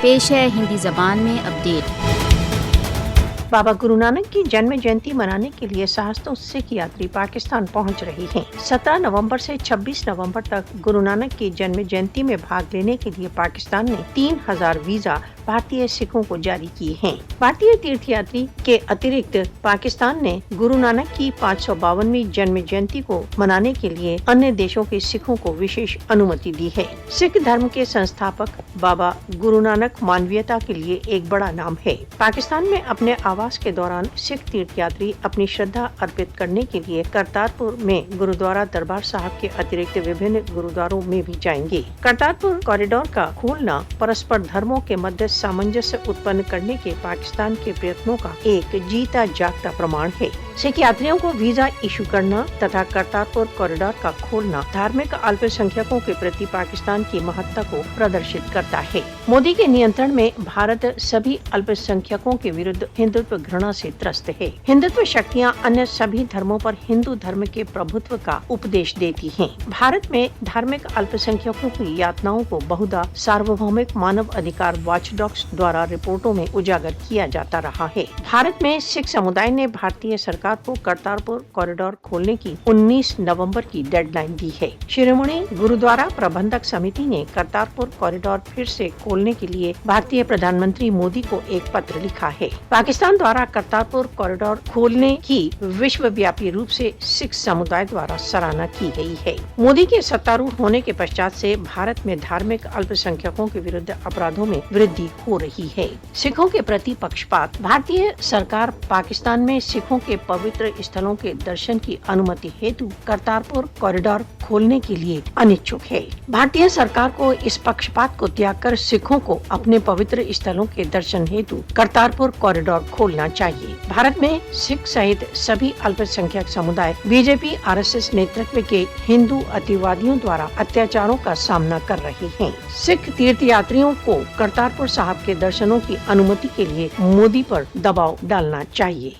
पेश है हिंदी जबान में अपडेट। बाबा गुरु नानक की जन्म जयंती मनाने के लिए सहस्त्रों सिख यात्री पाकिस्तान पहुंच रहे हैं। 17 नवंबर से 26 नवंबर तक गुरु नानक की जन्म जयंती में भाग लेने के लिए पाकिस्तान ने 3000 वीजा भारतीय सिखों को जारी किए हैं। भारतीय तीर्थयात्री के अतिरिक्त पाकिस्तान ने गुरु नानक की 552वीं जन्म जयंती को मनाने के लिए अन्य देशों के सिखों को विशेष अनुमति दी है। सिख धर्म के संस्थापक बाबा गुरु नानक मानवीयता के लिए एक बड़ा नाम है। पाकिस्तान में अपने आवास के दौरान सिख तीर्थयात्री अपनी श्रद्धा अर्पित करने के लिए करतारपुर में गुरुद्वारा दरबार साहब के अतिरिक्त विभिन्न गुरुद्वारों में भी जाएंगे। करतारपुर कॉरिडोर का खोलना परस्पर धर्मों के मध्य सामंजस्य उत्पन्न करने के पाकिस्तान के प्रयत्नों का एक जीता जागता प्रमाण है। सिख यात्रियों को वीजा इशू करना तथा करतारपुर कॉरिडोर का खोलना धार्मिक अल्पसंख्यकों के प्रति पाकिस्तान की महत्ता को प्रदर्शित करता है। मोदी के नियंत्रण में भारत सभी अल्पसंख्यकों के विरुद्ध हिंदुत्व घृणा से त्रस्त है। हिंदुत्व शक्तियाँ अन्य सभी धर्मों पर हिंदू धर्म के प्रभुत्व का उपदेश देती हैं। भारत में धार्मिक अल्पसंख्यकों की यातनाओं को बहुधा सार्वभौमिक मानव अधिकार वॉचडॉग्स द्वारा रिपोर्टों में उजागर किया जाता रहा है। भारत में सिख समुदाय ने भारतीय सरकार को करतारपुर कॉरिडोर खोलने की 19 नवंबर की डेडलाइन दी है। शिरोमणि गुरुद्वारा प्रबंधक समिति ने करतारपुर कॉरिडोर फिर से खोलने के लिए भारतीय प्रधानमंत्री मोदी को एक पत्र लिखा है। पाकिस्तान द्वारा करतारपुर कॉरिडोर खोलने की विश्वव्यापी रूप से सिख समुदाय द्वारा सराहना की गई है। मोदी के सत्तारूढ़ होने के पश्चात से भारत में धार्मिक अल्पसंख्यकों के विरुद्ध अपराधों में वृद्धि हो रही है। सिखों के प्रति पक्षपात। भारतीय सरकार पाकिस्तान में सिखों के पवित्र स्थलों के दर्शन की अनुमति हेतु करतारपुर कॉरिडोर खोलने के लिए अनिच्छुक है। भारतीय सरकार को इस पक्षपात को त्याग कर सिखों को अपने पवित्र स्थलों के दर्शन हेतु करतारपुर कॉरिडोर खोलना चाहिए। भारत में सिख सहित सभी अल्पसंख्यक समुदाय बीजेपी आरएसएस नेतृत्व के हिंदू अतिवादियों द्वारा अत्याचारों का सामना कर रहे हैं। सिख तीर्थयात्रियों को करतारपुर साहब के दर्शनों की अनुमति के लिए मोदी पर दबाव डालना चाहिए।